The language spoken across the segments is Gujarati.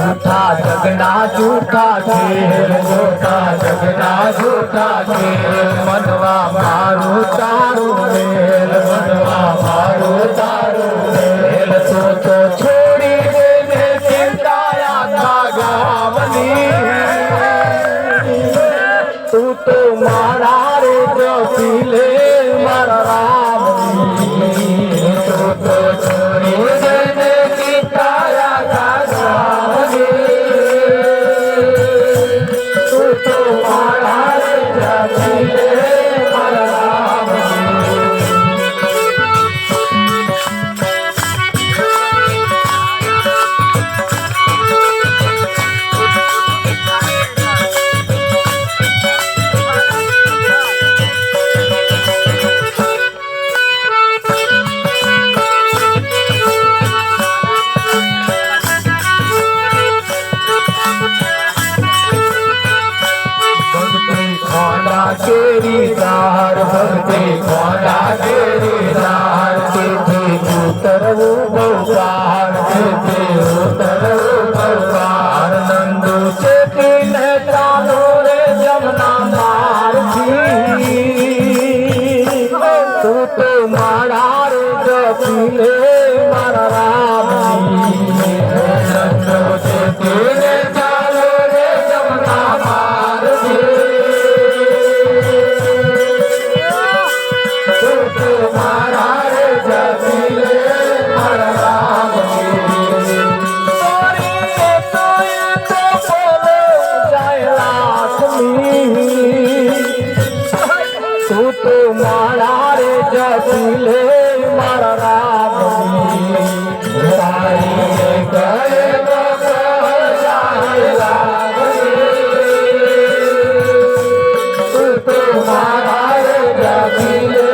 झूठा जगना झूठा खेल झूठा जगना झूठा खेल मनवा मारू तारू मेल मनवा मारू तारू मेल तो छोड़ी देने चिंताया था गावनी तू तो मारा रे जो पीले मारा रामनी तू तो छोड़ी देने चिंताया था गावनी तू तो मारा रे जो पीले मारा रामनी केरी दार भगते खोला केरी दार ते उतरवू बहुकार ते उतरवू बहुकार नंदू चेती ने चालो रे जमुना मार थी तू तो मारा रे जपीले मारा राम नंदू चेती ने चालो रे जमुना मार थी मारा रे जपीले मारा राम तो बोलो जाए लाखमी तू तो मारा रे जपीले मारा राम गए जाए लाखमी तू तो मारा रे जपीले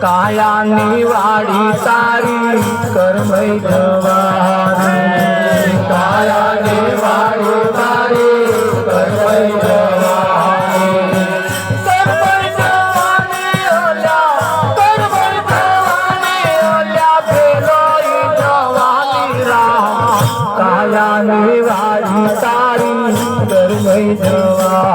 काया निवाड़ी तारी करमई जवानी काया निवाड़ी तारी करमई जवानी करमई जवानी ओल्या करमई जवानी ओल्या बेलोई जवानी राम काया निवाड़ी तारी करमई जवानी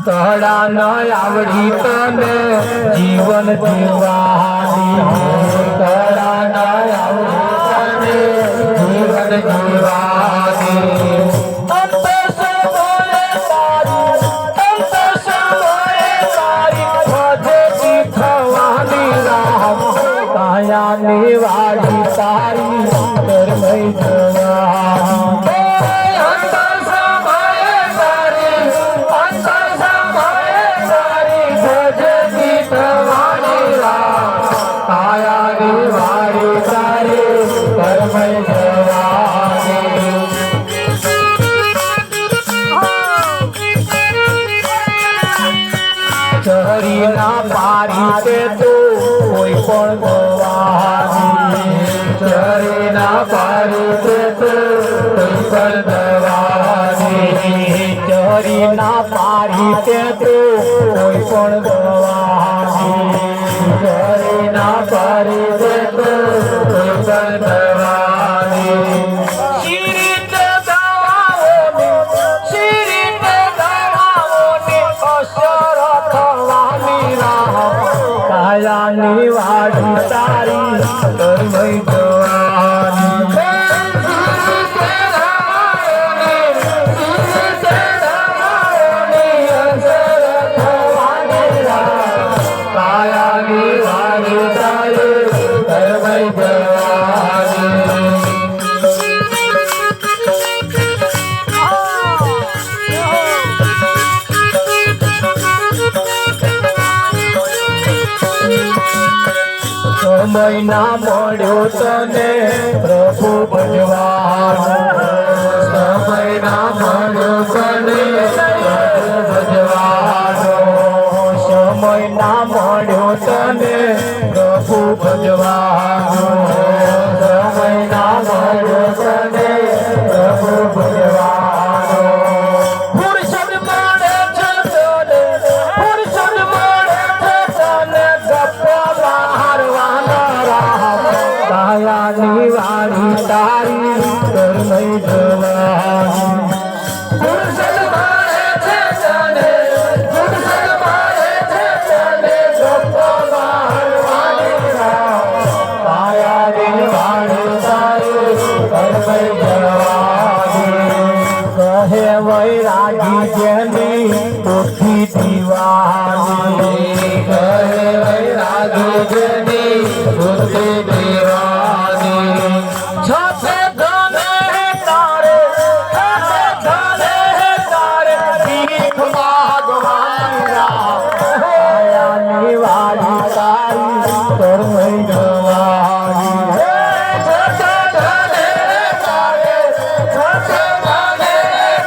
तड़ा न आवड़ी तने जीवन जीवानी तड़ा न आवड़ी तने जीवन जीवानी अंत से बोले तारी खोजे की खवानी राम काया निवाड़ी तारी करमई जवानी चहरी ना पारी ते तो कोई पण गवानी चहरी ना पारी ते तो कोई पण गवानी चहरी ना पारी ते तो कोई पण गवानी चहरी ना पारी ते तो कोई पण गवानी शिरीत गावाओनी शिरीत गावाओनी अशरथ वाणी राम કાયાની વાડી તારી કરમઈ જવાની કાયાની વાડી તારી કરમઈ જવાની મહિના મળ્યો તને પ્રભુ ભજવાનો મહિના મળ્યો તને પ્રભુ ભજવાનો સમયના મળ્યો તને પ્રભુ ભજવાનો સમયના મળ્યો તને પ્રભુ ભજવાનો પુરુષ મળે છે તને પુરુષ મળે છે તને ગપ્પા કાયાની વાડી તારી કરમઈ જવાની પુરુષ મળે છે તને પુરુષ મળે છે તને ગપ્પા મારવાની કાયાની વાડી તારી કરમઈ જવાની કહે વૈરાગી જેની પોથી દીવાની કહે વૈરાગી જેની પોથી દીવાની છતે ધને તારે ભીખ માગવાના કાયાની વાડી તારી કરમઈ જવાની છતે ધને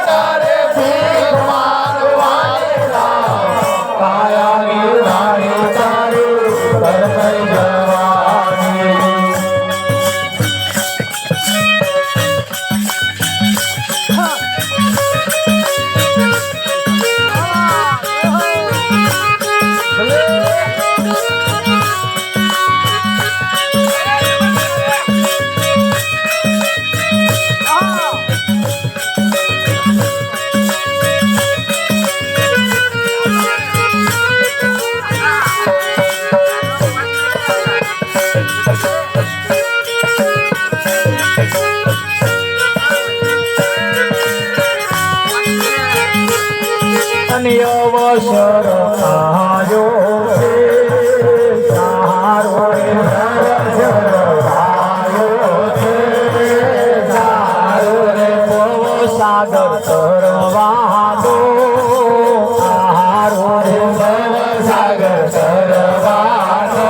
તારે ભીખ માગવાના કાયાની વાડી તારી કરમઈ જવાની અવસર આવ્યો છે સારો અવસર આવ્યો છે સારો રે ભવ સાગર તરવાનો સારો રે ભવ સાગર તરવાનો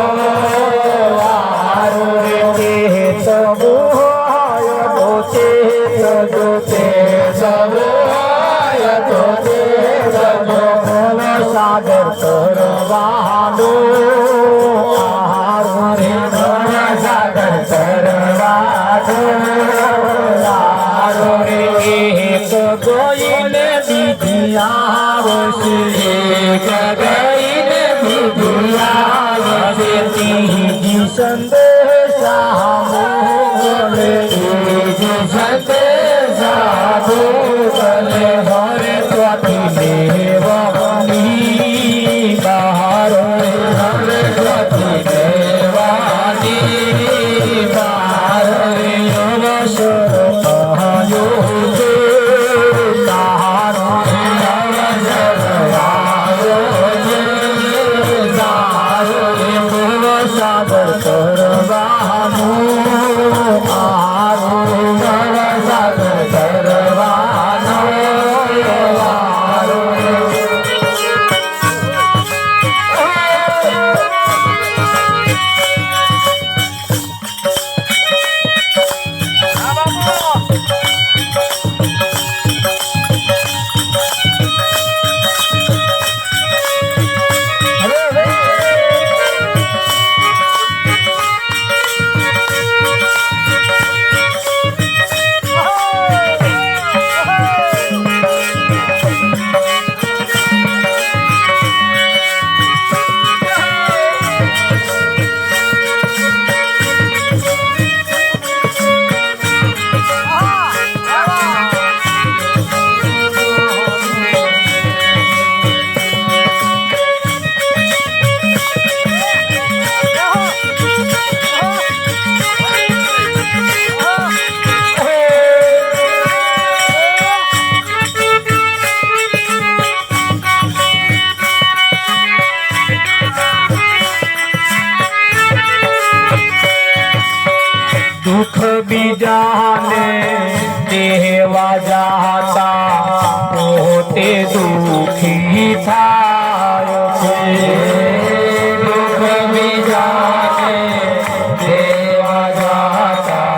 સારો રે તે સબો તો તે સજો તે સબો તો તે સાગર તરવાનો આહારો રે સાગર તરવાનો આહારો રે એક ગોઈને બીજી આવશે એક ગોઈને બીજી આવશે ત્રીજી સંદેશા મોકલે ત્રીજી સંદેશા મોકલે હરે ત્યાંથી લેવા સાગર કરવા બીજાને દેવા જાતા પોતે દુખી થાય છે દુઃખ બીજાને દેવા જાતા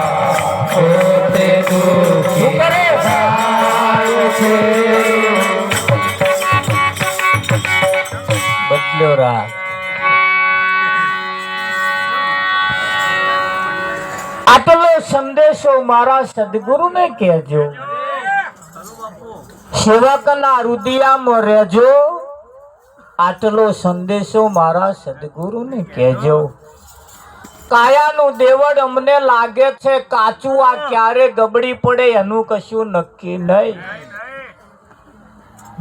પોતે દુઃખી થાય છે બદલ્યો રાગ આટલો સંદેશો મારા સદગુરુને કહેજો સેવકના હૃદયમાં રહેજો આટલો સંદેશો મારા સદગુરુને કહેજો કાયાનું દેવળ અમને લાગે છે કાચું આ ક્યારે ગબડી પડે એનું કશું નક્કી નહીં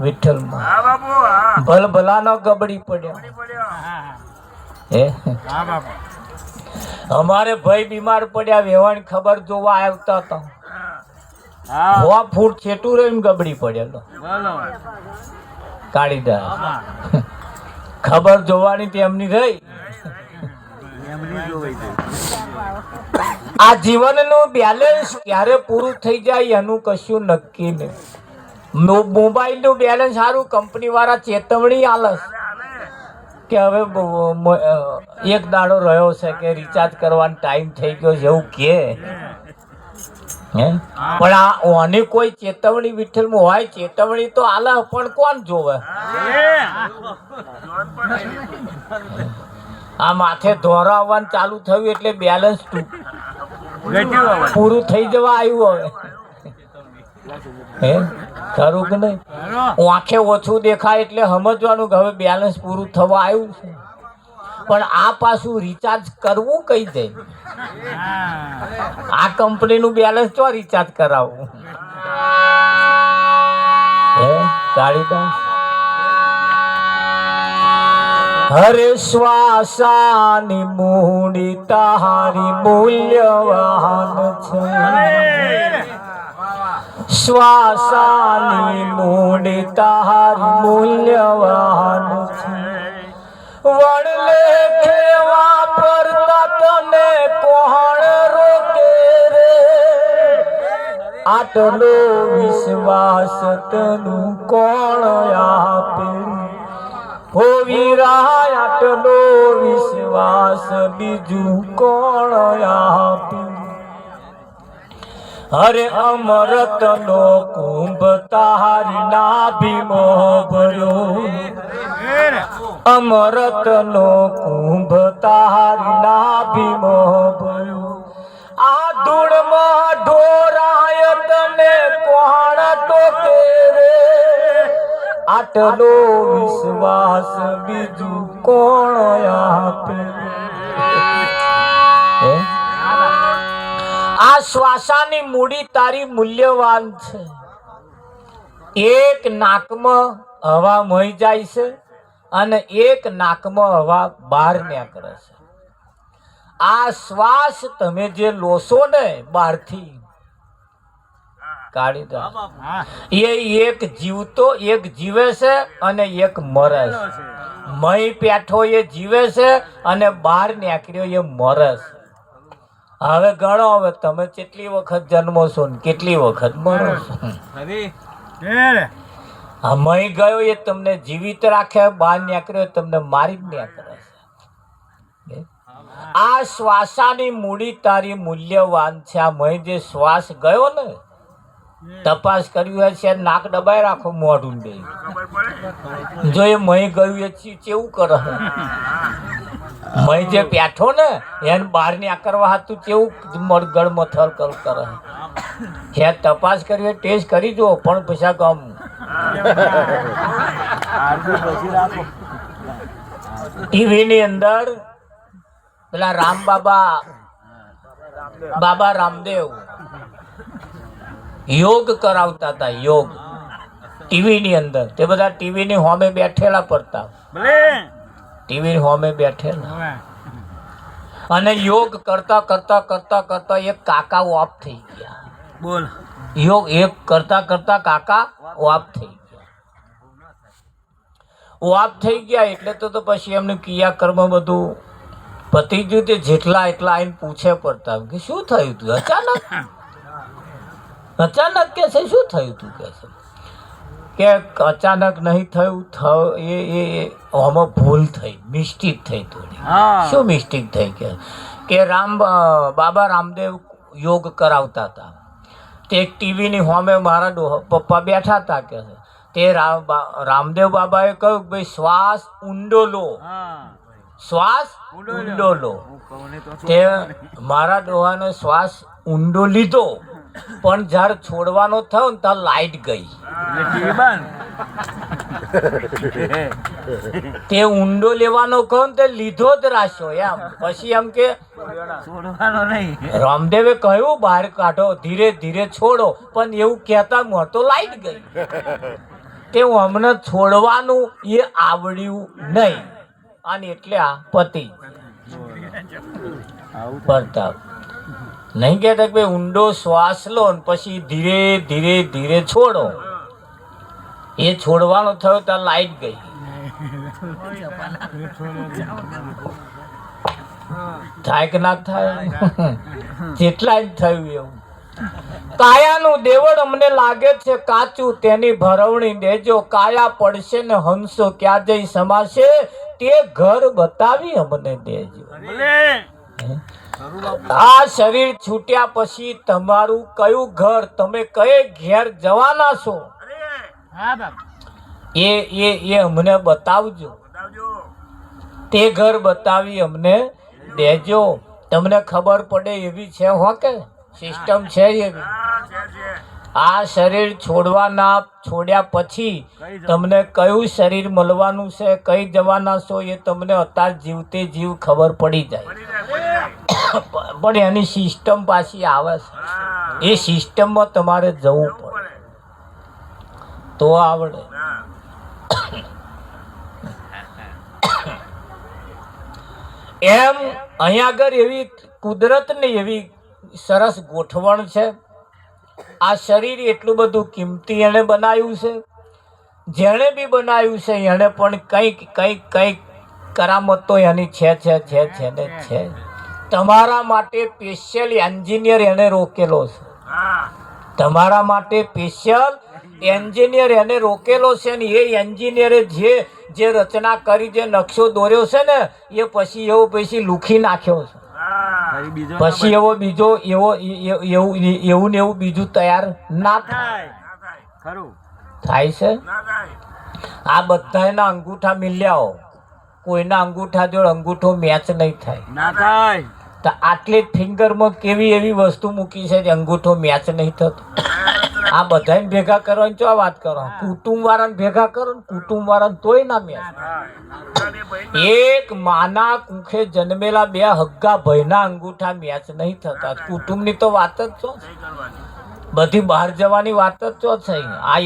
વિઠ્ઠલમાં ભલભલાનો ગબડી પડ્યા હે અમારે ભાઈ બીમાર પડ્યા વેવાણ ખબર જોવા આવતા હતા હોવા ફૂટ છેટું રહીને ગબડી પડેલો કાળીદાસ ખબર જોવાની તેમની રહી આ જીવનનું બેલેન્સ ક્યારે પૂરું થઈ જાય એનું કશું નક્કી નહીં મોબાઈલ નું બેલેન્સ સારું કંપની વાળા ચેતવણી આલસ કે હવે એક દાડો રહ્યો છે કે રિચાર્જ કરવાનો ટાઈમ થઈ ગયો છે એવું કે પણ આ ઓની કોઈ ચેતવણી વિઠ્ઠલમાં હોય ચેતવણી તો આલે પણ કોણ જોવે આ માથે ધોરા આવવાનું ચાલુ થયું એટલે બેલેન્સ પૂરું થઈ જવા આવ્યું હવે હે ખરું કે નહીં આંખે ઓછું દેખાય એટલે સમજવાનું કે હવે બેલેન્સ પૂરું થવા આવ્યું છે પણ આ પાછું રિચાર્જ કરવું કઈ દે આ કંપનીનું બેલેન્સ તો રિચાર્જ કરાવવું હે કાળીદાસ હરે શ્વાસાની મૂડી તારી મૂલ્યવાન છે શ્વાસાની મૂડી તારી મૂલ્યવાન છે વડલે ખેવા પરતા તને કોણ રોકે રે આટલો વિશ્વાસ તનું કોણ આપે હો વીરા આટલો વિશ્વાસ બીજું કોણ આપે હરે અમૃતનો કુંભ તારી નાભીમાં ભર્યો અમૃતનો કુંભ તારી નાભીમાં ભર્યો આ ધૂળમાં ઢોરાય તને કોણ ટોકે રે આટલો વિશ્વાસ બીજું કોણ આપે આ શ્વાસાની મૂડી તારી મૂલ્યવાન છે એક નાકમાં હવા મહી જાય છે અને એક નાકમાં હવા બહાર નીકળે છે આ શ્વાસ તમે જે લોસો ને બહારથી કાઢી એ એક જીવતો એક જીવે છે અને એક મરે છે મહી પેઠો એ જીવે છે અને બહાર નીકળ્યો એ મરે છે હવે ગણો હવે તમે કેટલી વખત જન્મો છો ને કેટલી વખત મરો છો મહી ગયો એ તમને જીવિત રાખે બહાર નીકળ્યો તમને મારી જ નીકળે છે આ શ્વાસાની મૂડી તારી મૂલ્યવાન છે આ મહી જે શ્વાસ ગયો ને તપાસ કર્યું છે નાક દબાઈ રાખો મોઢું દે જો એ મહી ગયું એ કેવું કરે મહી જે પેઠો ને એને બહાર ની આકરવા હતું કેવું ગળ મથલ કર કરે હે તપાસ કરી ટેસ્ટ કરી જો પણ પૈસા કમ ટીવી ની અંદર પેલા રામ બાબા રામદેવ યોગ કરાવતા હતા યોગ ટીવી ની અંદર તે બધા ટીવી ની હોમે બેઠેલા પડતા ટીવી હોમે બેઠેલા અને યોગ કરતા કરતા કરતા કરતા એક કાકા ઓફ થઈ ગયા બોલ યોગ એક કરતા કરતા કાકા ઓફ થઈ ગયા ઓફ થઈ ગયા એટલે તો પછી એમને ક્રિયાકર્મ બધું પતિ ગયું તે જેટલા એટલા આઈને પૂછે પડતા કે શું થયું તું અચાનક કે છે શું થયું તું કે અચાનક નહીં થયું એ આમાં ભૂલ થઈ મિસ્ટેક થઈ થોડી શું મિસ્ટેક થઈ કે બાબા રામદેવ યોગ કરાવતા હતા તે એક ટીવીની સામે મારા પપ્પા બેઠા હતા કે તે રામદેવ બાબાએ કહ્યું કે ભાઈ શ્વાસ ઊંડો લો શ્વાસ ઊંડો લો તે મારા ડોહાનો શ્વાસ ઊંડો લીધો પણ જ્યારે છોડવાનો થયો ને ત્યાં લાઈટ ગઈ તે ઊંડો લેવાનો કહો ને તે લીધો જ રાખ્યો એમ પછી એમ કે છોડવાનો નહીં રામદેવે કહ્યું બહાર કાઢો ધીરે ધીરે છોડો પણ એવું કહેતા મોં તો લાઈટ ગઈ તે અમને છોડવાનું એ આવડ્યું નહીં અને એટલે આ પતિ પ્રતાપ નહીં કહેતા કે ઊંડો શ્વાસ લો ને પછી ધીરે ધીરે ધીરે છોડો એ છોડવાનો થયો ત્યાં લાઈટ ગઈ થાય કે ના થાય જેટલા જ થયું એવું કાયાનું દેવળ અમને લાગે છે કાચું તેની ભરવણી દેજો કાયા પડશે ને હંસો ક્યાં જઈ સમાશે તે ઘર બતાવી અમને દેજો આ શરીર છૂટ્યા પછી તમારું કયું ઘર તમે કયે ઘેર જવાના છો એ અમને બતાવજો તે ઘર બતાવી અમને દેજો તમને ખબર પડે એવી છે હો કે સિસ્ટમ છે એવી આ શરીર છોડ્યા પછી તમને કયું શરીર મળવાનું છે કઈ જવાના છો એ તમને અત્યારે જીવતે જીવ ખબર પડી જાય પણ એની સિસ્ટમ પાછી આવે છે એ સિસ્ટમમાં તમારે જવું પડે તો આવડે એમ અહીંયા આગળ એવી કુદરતની એવી સરસ ગોઠવણ છે આ શરીર એટલું બધું કિંમતી એણે બનાવ્યું છે જેણે બી બનાવ્યું છે એણે પણ કંઈક કરામત તો એની છે ને છે તમારા માટે સ્પેશિયલ એન્જિનિયર એને રોકેલો છે તમારા માટે સ્પેશિયલ એન્જિનિયર એને રોકેલો છે ને એ એન્જિનિયરે જે રચના કરી જે નકશો દોર્યો છે ને એ પછી એવો લૂખી નાખ્યો છે પછી એવો બીજો એવું ને એવું બીજું તૈયાર ના થાય છે આ બધાના અંગૂઠા મિલ્યાઓ કોઈના અંગૂઠા જોડે અંગૂઠો મેચ નહીં થાય તો આટલી જ ફિંગરમાં કેવી એવી વસ્તુ મૂકી છે જે અંગૂઠો મેચ નહીં થતો આ બધાને ભેગા કરવાની ચો વાત કરો કુટુંબ વાળાને ભેગા કરો ને કુટુંબ વાળાને તોય ના મેચ એક માના કુખે જન્મેલા બે હગ્ગા ભાઈના અંગૂઠા મેચ નહીં થતા કુટુંબની તો વાત જ છો બધી બહાર જવાની વાત જ ચો છે આ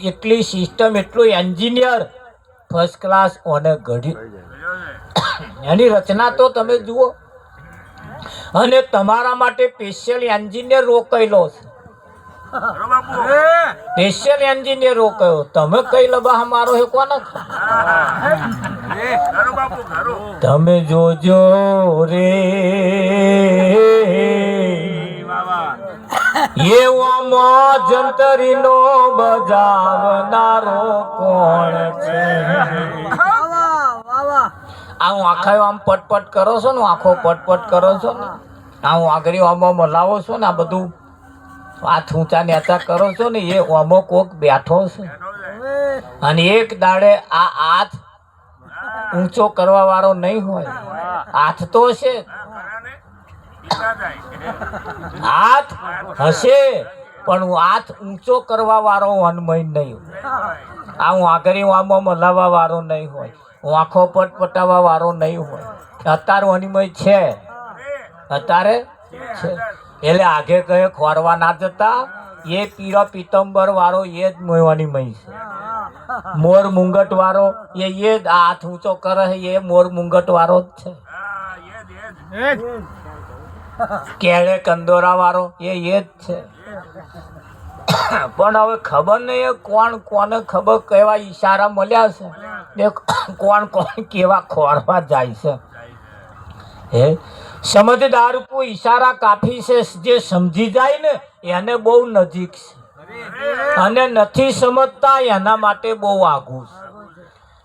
એટલી સિસ્ટમ એટલું એન્જિનિયર ફર્સ્ટ ક્લાસ ઓને ઘડ્યું એની રચના તો તમે જુઓ અને તમારા માટે સ્પેશિયલ એન્જિનિયર રોકાયેલો છે સ્પેશિયલ એન્જિનિયર રોકાયો તમે કઈ લબા મારો હે કોના તમે જોજો રે એવો જંતરીનો બજાવનારો કોણ છે આ હું આખા આમ પટપટ કરો છો ને આખો પટપટ કરો છો ને આ હું આગળ આમાં મલાવો છો ને આ બધું હાથ ઊંચા નેચા કરો છો ને એ ઓમો કોક બેઠો છે અને એક દાડે આ હાથ ઊંચો કરવા વાળો નહીં હોય હાથ તો છે હાથ હશે પણ હાથ ઊંચો કરવા વાળો હનુમય નહીં આ હું આગળ આમાં મલાવવા વાળો નહીં હોય હું આંખો પટપટાવવા વાળો નહીં હોય અત્યારે હનુમય છે અત્યારે છે એટલે આગે કહે ખોરવા ના જતા એ પીળો પીતંબર વાળો એ જ મોવાની મય છે મોર મુંગટ વાળો એ જ હાથ ઊંચો કરે એ મોર મુંગટ વાળો જ છે કેળે કંદોરા વાળો એ જ છે પણ હવે ખબર નહીં કોને ખબર કેવા ઈશારા મળ્યા છે કોણ કેવા ખોરવા જાય છે હે સમજદાર કો ઈશારા કાફી છે, જે સમજી જાય ને એને બહુ નજીક છે, અને નથી સમજતા એના માટે બહુ આઘું છે.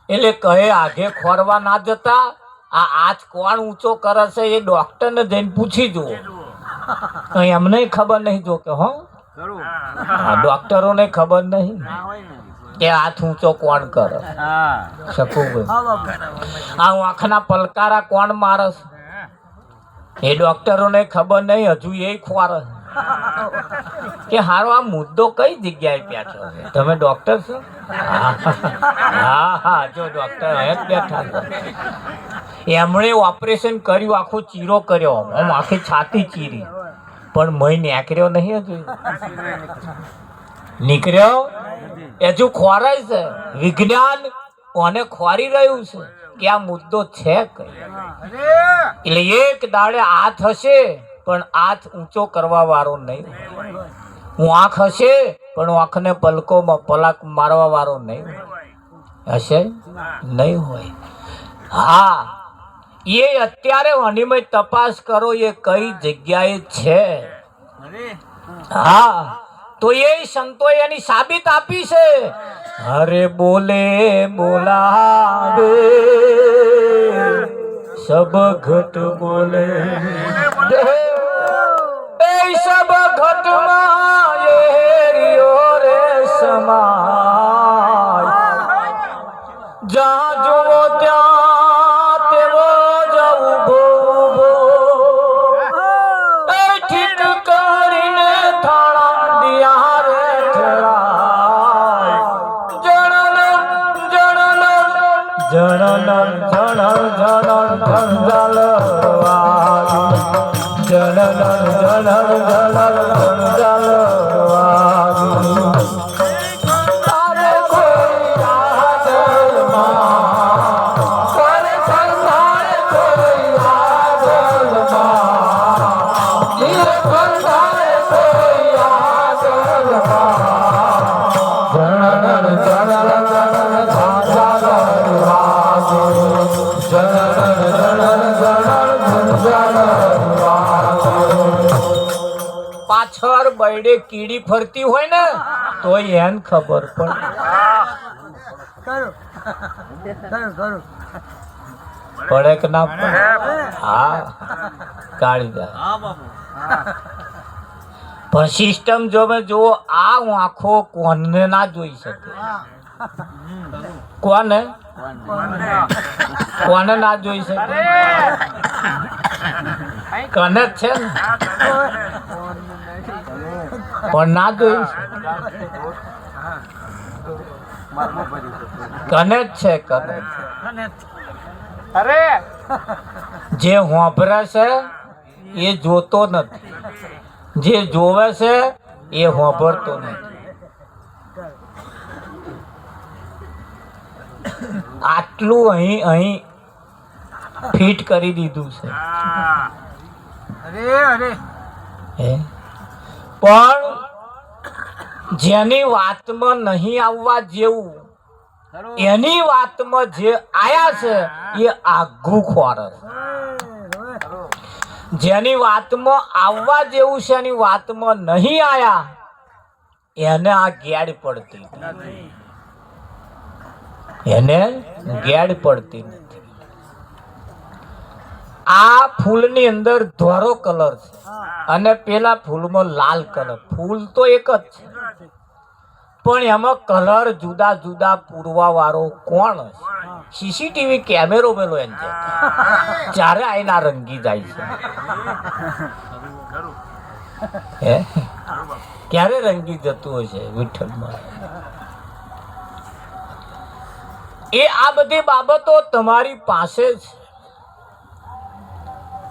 એટલે કહે આગે ખોરવા ના જતા, આ આજ કોણ ઊંચો કરે છે એ ડોક્ટરને જઈને પૂછી જુઓ. એમને ખબર નહીં, જો કે હો ડોક્ટરોને ખબર નહીં કે હાથ ઊંચો કોણ કરે. શકુભાઈ આ આંખના પલકારા કોણ મારે છે એ ડોક્ટરોને ખબર નહીં, હજુ એ ખોરે કે હારો આ મુદ્દો કઈ જગ્યાએ બેઠો છે. તમે ડોક્ટર છો? હા, જો ડોક્ટર જ બેઠા છે. એમણે ઓપરેશન કર્યું, આખો ચીરો કર્યો, આમ આખી છાતી ચીરી, પણ મય નીકળ્યો નહીં. હજુ નીકળ્યો હજુ ખોરાય છે. વિજ્ઞાન કોને ખોરી રહ્યું છે કે આ મુદ્દો છે કઈ. એટલે એક દાડે હાથ હશે પણ હાથ ઊંચો કરવા વાળો નહીં. આંખ હશે પણ આંખને પલકોમાં પલક મારવા વાળો નહીં હશે, નહીં હોય. હા, એ અત્યારે અનિમય તપાસ કરો એ કઈ જગ્યાએ છે. હા, તો એ સંતો એની સાબિત આપી છે. અરે બોલે બોલાવે સબ ઘટ બોલે, એ સબ ઘટમાં એ રિયો રે સમાય, જ્યાં જુઓ ત્યાં તેવો જ ઉભો ઉભો, એ ઠીક કરીને થાળા દિયા રે ઠરાય, જણન જણન જણન જણન જણન જળવાગી, જણન જણન જણન જળવાગી. તારે કોઈ આદરમાં, તારે કંધારે કોઈ આદરમાં, ધીરે કંધારે કોઈ આદરમાં, જણન જણન જણન ઝાઝાલવાગી, જણન જણન જણન પાછળ બૈડે કીડી ફરતી હોય ને તો એને ખબર પડે. પડે કે ના પડે? હા, કાઢી જાય. પણ સિસ્ટમ જો જુઓ, આ આંખો કોને ના જોઈ શકે? કોને કોને ના જોઈ શકે? કને જ છે ને, પણ ના જોઈ શકે. કને જ છે, કને અરે જે હોંભરે છે એ જોતો નથી, જે જોવે છે એ હોંભરતો નથી. આટલું અહીં ફિટ કરી દીધું છે. પણ જેની વાતમાં નહીં આવવા જેવું, એની વાતમાં જે આયા છે એ આઘું ખોરે. જેની વાતમાં આવવા જેવું છે એની વાતમાં નહીં આયા એને આ ગેડ પડતી, એને ગેડ પડતી નથી. આ ફૂલની અંદર ધોળો કલર છે અને પેલા ફૂલમાં લાલ કલર. ફૂલ તો એક જ છે પણ એમાં કલર જુદા જુદા પૂરવા વાળો કોણ છે? સીસીટીવી કેમેરો મેલો એમ છે, ચારે આઈના રંગી જાય છે. ક્યારે રંગી જતું હશે વિઠ્ઠલમાં? એ આ બધી બાબતો તમારી પાસે છે,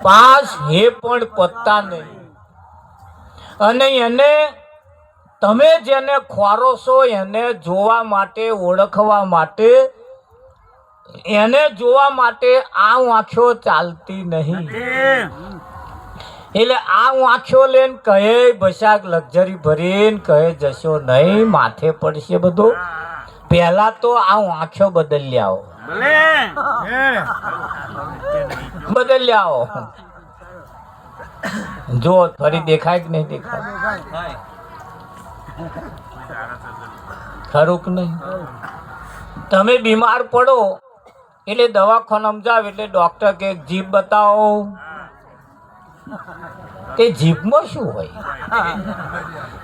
પાસ હે પણ પત્તા નહીં. અને એને તમે જેને ખોરો છો એને જોવા માટે, ઓળખવા માટે, એને જોવા માટે આ આંખો ચાલતી નહીં. એટલે આ આંખો લઈને કહે બસાક લક્ઝરી ભરીને કહે જશો નહીં, માથે પડશે બધું. પહેલા તો આ આંખો બદલી આવો. બદલ્યા આવો. જો ફરી દેખાય કે નહીં દેખાય? ખરું કે નહીં? તમે બીમાર પડો એટલે દવાખાનામાં જાવ એટલે ડોક્ટર કે જીભ બતાવો. તે જીભમાં શું હોય?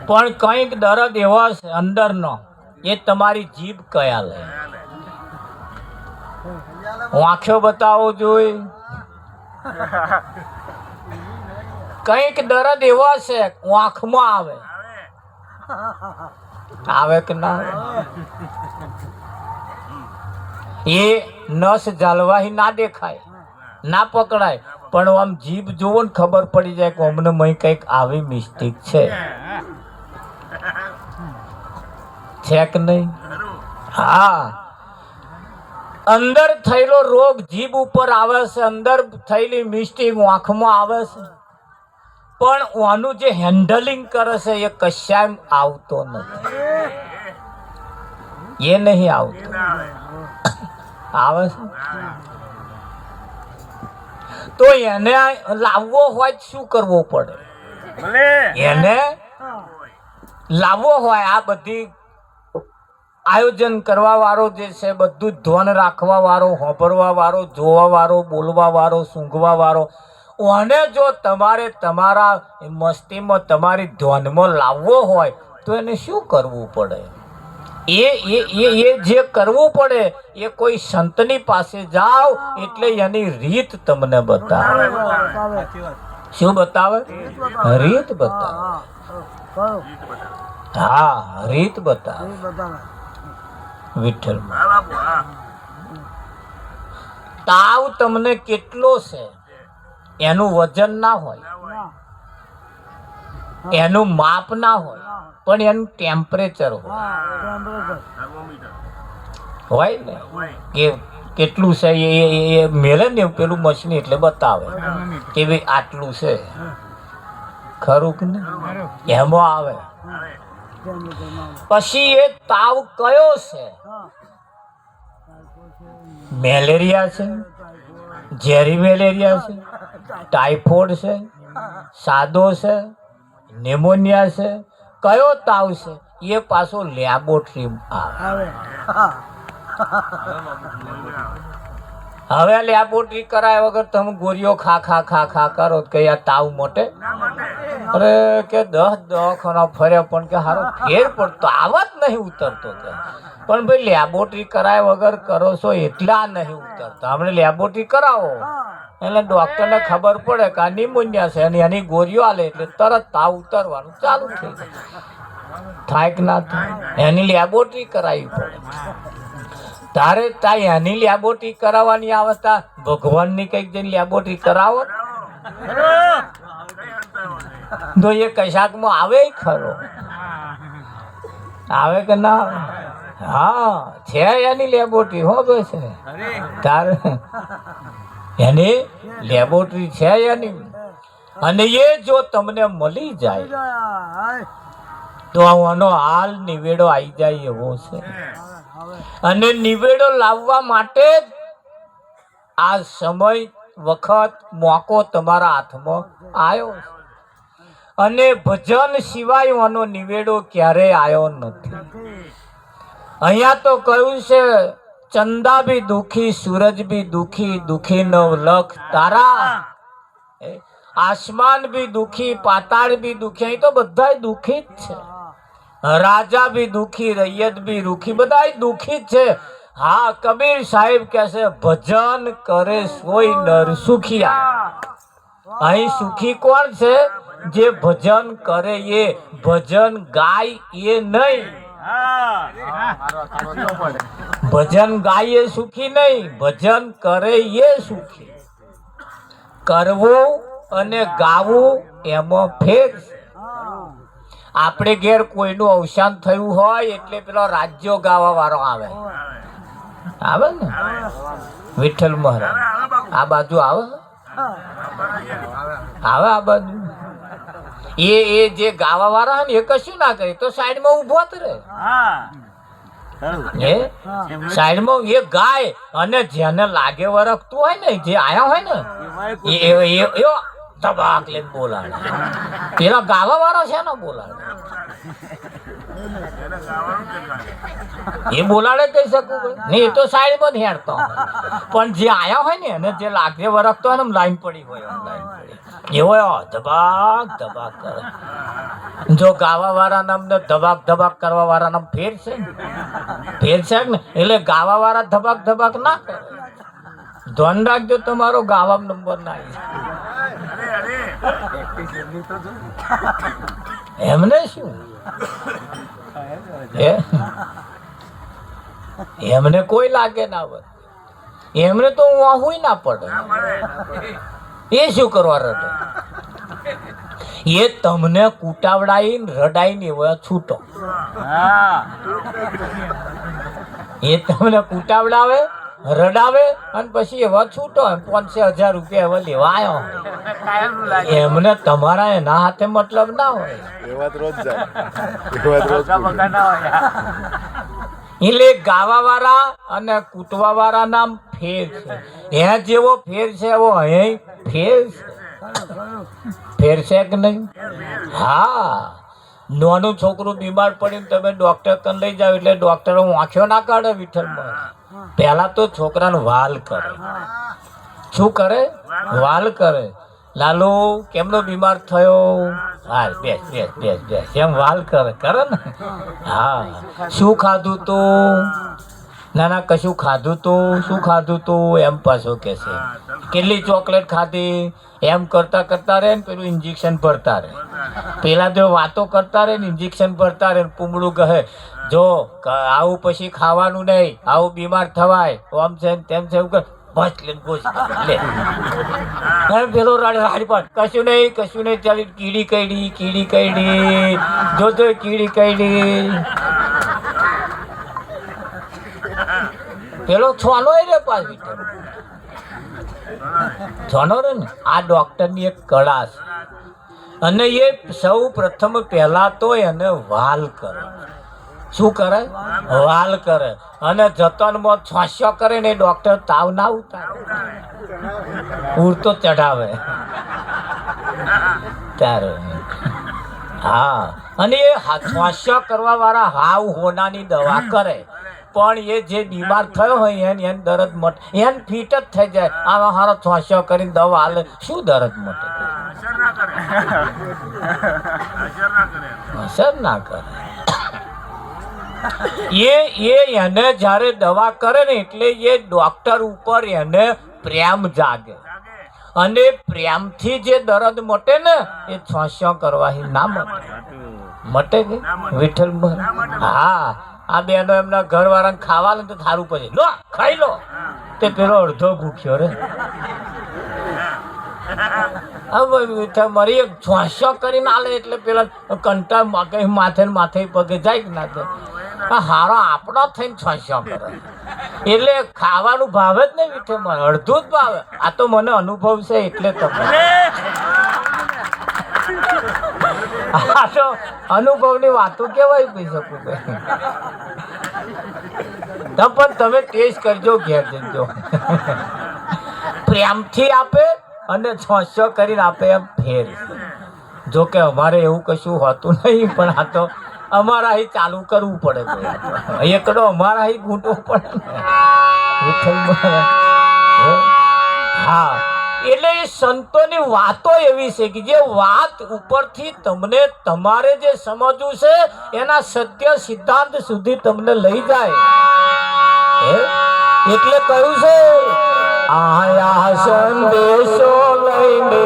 પણ કંઈક દર્દ એવો છે અંદરનો, એ તમારી જીભ કયા લે. આંખો બતાવો જોઈ. કંઈક દર્દ એવો છે આંખમાં આવે. આવે કે ના આવે? એ નસ જાળવાહી ના દેખાય, ના પકડાય, પણ આમ જીભ જોવો ને ખબર પડી જાય કે અમને મય કંઈક આવી મિસ્ટેક છે કે નહીં? હા, અંદર થયેલો રોગ જીભ ઉપર આવે છે, અંદર થયેલી મિસ્ટેક આંખમાં આવે છે, પણ આનું જે હેન્ડલિંગ કરે છે એ કશાય આવતો નથી. એ નહીં આવતો. આવે છે તો એને લાવવો હોય શું કરવું પડે? એને લાવવો હોય આ બધી આયોજન કરવા વાળો જે છે, બધું જ ધ્યાન રાખવા વાળો, હોંભરવા વાળો, જોવા વાળો, બોલવા વાળો, સૂંઘવા વાળો, અને જો તમારે તમારા મસ્તીમાં તમારી ધ્યાનમાં લાવવો હોય તો એને શું કરવું પડે? એ જે કરવું પડે એ કોઈ સંતની પાસે જાઓ એટલે એની રીત તમને બતાવે. શું બતાવે? રીત બતાવે. હા, રીત બતાવે. વિઠ્ઠલ તાવ તમને કેટલો છે એનું વજન ના હોય, એનું માપ ના હોય, પણ એનું ટેમ્પરેચર હોય ને કે કેટલું છે એ મેળે ને પેલું મશીન એટલે બતાવે કે ભાઈ આટલું છે. ખરું કે નહીં? એમાં આવે. પછી એ તાવ કયો છે? મેલેરિયા છે, ઝેરી મેલેરિયા છે, ટાઇફોઇડ છે, સાદો છે, ન્યુમોનિયા છે, કયો તાવ છે? એ પાછો લેબોરેટરી આવે. હવે લેબોરેટરી કરાય વગર તમે ગોળીઓ ખા ખા ખા ખા કરો કે આ તાવ મોટે? અરે કે 10 દવાખાના ફર્યા પણ કે હારો ફેર પડતો આવત નહીં ઉતરતો કે. પણ ભાઈ લેબોરેટરી કરાય વગર કરો છો એટલા નહીં ઉતરતા. આપણે લેબોરેટરી કરાવો એટલે ડોક્ટરને ખબર પડે કે આ નિમોનિયા છે અને એની ગોળીઓ આલે એટલે તરત તાવ ઉતરવાનું ચાલુ થઈ જાય. થાય કે ના થાય? એની લેબોરેટરી કરાવવી પડે. તારે ત્યાં એની લેબોરેટરી કરાવવાની આવતા ભગવાનની કંઈક જઈને લેબોરેટરી કરાવો તો એ કશાકમાં આવે ખરો? આવે કે ના આવે? હા, છે એની લેબોરેટરી હો છે. તારે એની લેબોરેટરી છે એની. અને એ જો તમને મળી જાય તો આનો હાલ નિવેડો આવી જાય એવો છે. અને નિવેડો લાવવા માટે આ સમય, વખત, મોકો તમારા હાથમાં આવ્યો છે. અને ભજન સિવાય આનો નિવેડો ક્યારેય આવ્યો નથી. અહીંયા તો કહ્યું છે ચંદા ભી દુખી, સૂરજ ભી દુખી, દુખી નવ લખ તારા, આસમાન ભી દુખી, પાતાળ ભી દુખી. અહીં તો બધા દુખી જ છે. રાજા ભી દુખી, રૈયત ભી દુખી, બધા દુખી જ છે. હા, કબીર સાહેબ કહે છે ભજન કરે સોય નર સુખિયા. અહીં સુખી કોણ છે? જે ભજન કરે એ, ભજન ગાય એ નહીં. ભજન ગાય એ સુખી નહીં, ભજન કરે એ સુખી. કરવું અને ગાવું એમાં ફેર છે. આપણે ઘેર કોઈનું અવસાન થયું હોય એટલે પેલો રાજ્યો ગાવા વાળો આવે ને, વિઠ્ઠલ મહારાજ આ બાજુ આવે આ બાજુ. એ જે ગાવા વાળા ને એ કશું ના કરે તો સાઈડમાં ઉભો જ રહે. એ સાઈડમાં એ ગાય અને જેને લાગે વરખતું હોય ને જે આયા હોય ને એ ધબાક લઈને બોલાડે. પેલા ગાવા વાળો છે ને બોલાડે, એ બોલાડે કહી શકું ને, એ તો સાઈડમાં જ હેડતો પણ જે આયા હોય ને અને જે લાગે વરખતો હોય ને લાઈન પડી હોય લાઈન પડી એવો ધબાક ધબાક કરે. જો ગાવા વાળા નામ ને ધબાક ધબાક કરવા વાળા નામ ફેર છે ને એટલે ગાવા વાળા ધબાક ધબાક ના કરે. ધ્યાન રાખજો તમારો ગાવા નંબર ના એમને શું એમને કોઈ લાગે ના હોય, એમને તો હું આવું ના પડે. એ શું કરવા રડે? એ તમને કુટાવડાઈને રડાઈને એવા છૂટો. એ તમને કુટાવડાવે રડાવે અને પછી એવા છૂટો 500,000 રૂપિયા એવા લેવા આવ્યો. એમને તમારા એના હાથે મતલબ ના હોય. એટલે ગાવા વાળા અને કૂટવા વાળા નામ ફેર છે. એ જેવો ફેર છે એવો અહીં ફેર છે. ફેર છે કે નહીં? હા, નાનું છોકરું બીમાર પડીને તમે ડોક્ટર કન લઈ જાવ એટલે ડોક્ટર આંખો ના કાઢે વિઠ્ઠલમાં. પહેલા તો છોકરાનો વાલ કરે. શું કરે? વાલ કરે. લાલુ કેમનો બીમાર થયો? હા, બેસ બેસ બેસ બેસ એમ વાલ કરે કરે ને. હા, શું ખાધું તું? ના ના કશું ખાધું તું? શું ખાધું તું? એમ પાછો કે છે. કેટલી ચોકલેટ ખાધી? એમ કરતા કરતા રહે ને પેલું ઇન્જેક્શન ભરતા રહે. પેલા જો વાતો કરતા રહે ને ઇન્જેક્શન ભરતા રહે. પૂમડું કહે જો આવું પછી ખાવાનું નહીં, આવું બીમાર થવાય, આમ છે તેમ છે એવું કર. બસ લઈને બોસ લે પેલો રાડી પર કશું નહીં ચાલી કીડી કઈડી જોતો કીડી કઈડી પેલો છોનો રે પાછી છોનો રે ને. આ ડોક્ટરની એક કળા છે અને એ સૌ પ્રથમ પહેલા તો એને વાલ કરે. શું કરે? વાલ કરે. અને જતનમાં છાંસ્યો કરે ને ડોક્ટર તાવ ના ઉતારે, પૂરતો ચઢાવે ત્યારે. હા, અને એ છાંસ્યો કરવા વાળા હાવ હોનાની દવા કરે પણ એ જે બીમાર થયો હોય એને દર્દ મટે, એને ફીટ જ થઈ જાય. આવા હારો છાંસ્યો કરીને દવા હાલે શું દર્દ મટે? અસર ના કરે. એને જયારે દવા કરે ને એટલે એ ડોક્ટર ઉપર એને પ્રેમ જાગે અને પ્રેમથી જે દર્દ મટે ને એ છાંસ્યો કરવાથી ના મટે કે વિઠ્ઠલ. હા, આ બેનો એમના ઘર વાળાને ખાવાનું તો થારું પછી લો ખાઈ લો તે પેલો અડધો ભૂખ્યો રે. મારી છાંસ્યો કરીને આલે એટલે પેલા કંટા માથે માથે પગે જાય કે ના જાય. હારો આપણો થઈને છાંસ્યો કરે એટલે ખાવાનું ભાવે જ નહીં મીઠે મને અડધું જ ભાવે. આ તો મને અનુભવ છે એટલે તમે આ તો અનુભવની વાતો કેવાય કહી શકું પણ તમે ટેસ્ટ કરજો ઘેર જજો. પ્રેમથી આપે અને છાંસ્યો કરીને આપે એમ ફેર. જો કે અમારે એવું કશું હોતું નહીં પણ આ તો અમારા અહીં ચાલુ કરવું પડે. એકડો અમારા અહીં ઘૂંટવો પડે. હા, એટલે એ સંતોની વાતો એવી છે કે જે વાત ઉપરથી તમને તમારે જે સમજવું છે એના સત્ય સિદ્ધાંત સુધી તમને લઈ જાય. એટલે કહ્યું છે આયા સંદેશો લઈને